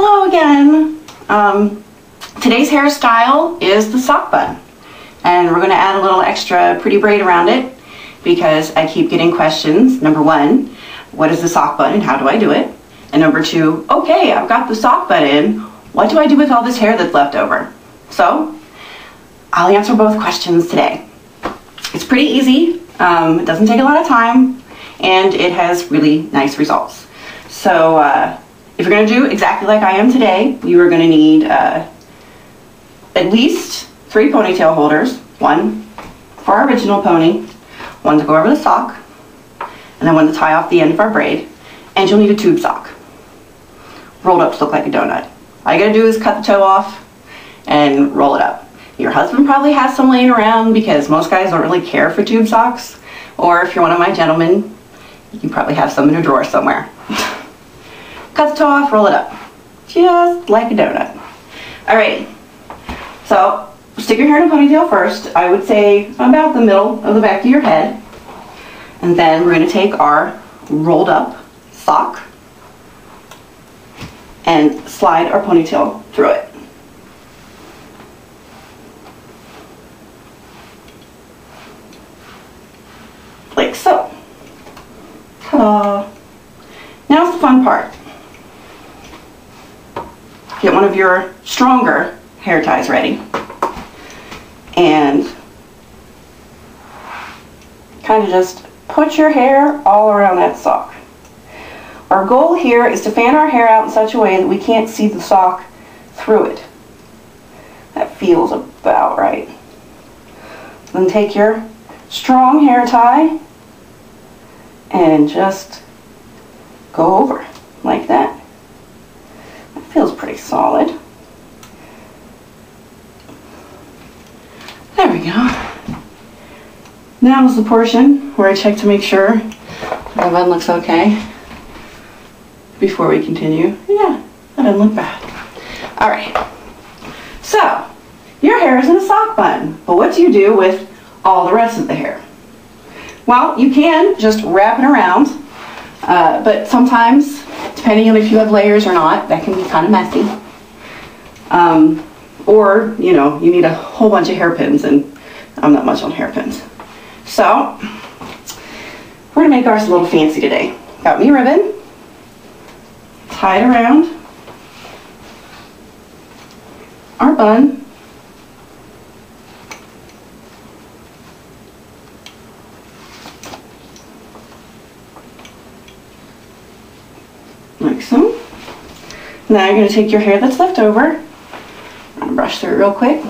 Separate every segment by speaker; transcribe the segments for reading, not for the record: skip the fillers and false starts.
Speaker 1: Hello again. Today's hairstyle is the sock bun, and we're going to add a little extra pretty braid around it because I keep getting questions. Number one, what is the sock bun and how do I do it? And number two, okay, I've got the sock bun in, what do I do with all this hair that's left over? So I'll answer both questions today. It's pretty easy, it doesn't take a lot of time, and it has really nice results. So if you're going to do exactly like I am today, you are going to need at least 3 ponytail holders. One for our original pony, one to go over the sock, and then one to tie off the end of our braid. And you'll need a tube sock, rolled up to look like a donut. All you gotta do is cut the toe off and roll it up. Your husband probably has some laying around because most guys don't really care for tube socks. Or if you're one of my gentlemen, you probably have some in a drawer somewhere. Cut the toe off, roll it up, just like a donut. Alright, so stick your hair in a ponytail first. I would say about the middle of the back of your head. And then we're going to take our rolled up sock and slide our ponytail through it. Like so. Ta-da! Now's the fun part. Get one of your stronger hair ties ready and kind of just put your hair all around that sock. Our goal here is to fan our hair out in such a way that we can't see the sock through it. That feels about right. Then take your strong hair tie and just go over like that. That feels pretty solid. There we go. Now is the portion where I check to make sure my bun looks okay before we continue. Yeah, that doesn't look bad. Alright, so your hair is in a sock bun, but what do you do with all the rest of the hair? Well, you can just wrap it around, but sometimes, depending on if you have layers or not, that can be kind of messy. Or, you know, you need a whole bunch of hairpins, and I'm not much on hairpins. So, we're going to make ours a little fancy today. Got me a ribbon, tie it around our bun, like so. Now you're going to take your hair that's left over, I'm going to brush through it real quick.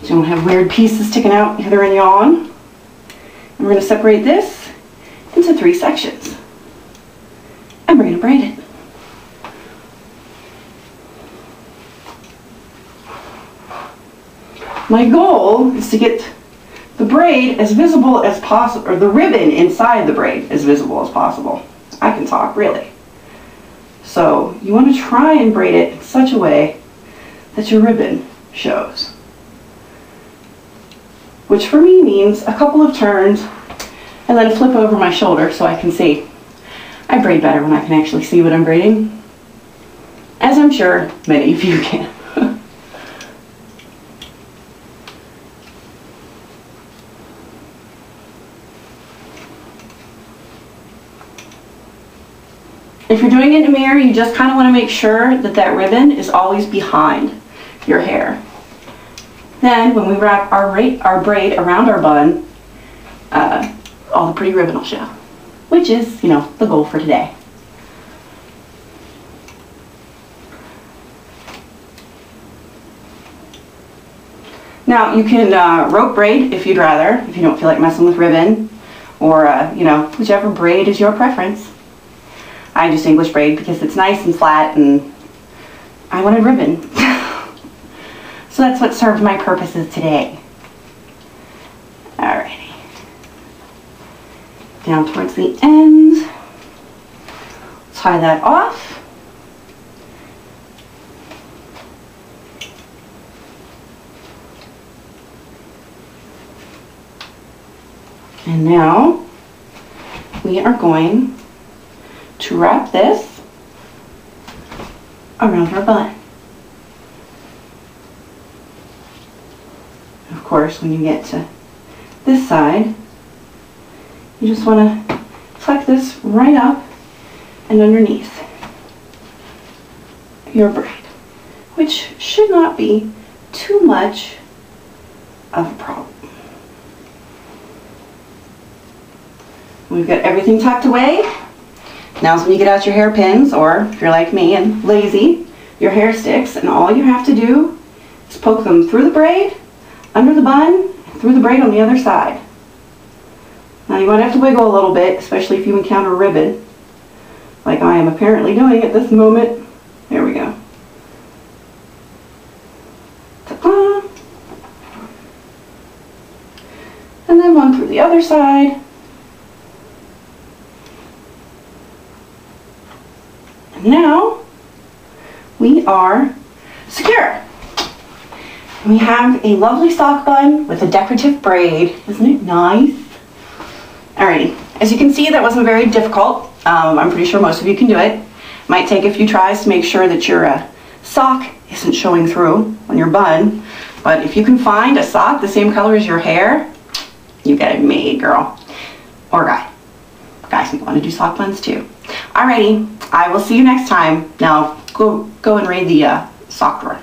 Speaker 1: You don't have weird pieces sticking out hither and yon. And we're going to separate this into 3 sections. And we're going to braid it. My goal is to get the braid as visible as possible, or the ribbon inside the braid as visible as possible. I can talk, really. So you want to try and braid it in such a way that your ribbon shows. Which for me means a couple of turns and then a flip over my shoulder so I can see. I braid better when I can actually see what I'm braiding, as I'm sure many of you can. If you're doing it in a mirror, you just kind of want to make sure that that ribbon is always behind your hair. Then when we wrap our braid around our bun, all the pretty ribbon will show, which is, you know, the goal for today. Now you can rope braid if you'd rather, if you don't feel like messing with ribbon, or you know, whichever braid is your preference. I just English braid because it's nice and flat and I wanted ribbon. So that's what served my purposes today. Alrighty. Down towards the end. Tie that off. And now we are going to wrap this around our bun. Of course, when you get to this side, you just want to flex this right up and underneath your braid, which should not be too much of a problem. We've got everything tucked away. Now's when you get out your hairpins, or if you're like me and lazy, your hair sticks, and all you have to do is poke them through the braid, under the bun, and through the braid on the other side. Now you might have to wiggle a little bit, especially if you encounter ribbon, like I am apparently doing at this moment. There we go. Ta-da! And then one through the other side. And now we are secure. We have a lovely sock bun with a decorative braid. Isn't it nice? Alrighty, as you can see, that wasn't very difficult. I'm pretty sure most of you can do it. Might take a few tries to make sure that your sock isn't showing through on your bun. But if you can find a sock the same color as your hair, you got it made, girl. Or guy. Guys want to do sock buns too. Alrighty, I will see you next time. Now go and raid the sock drawer.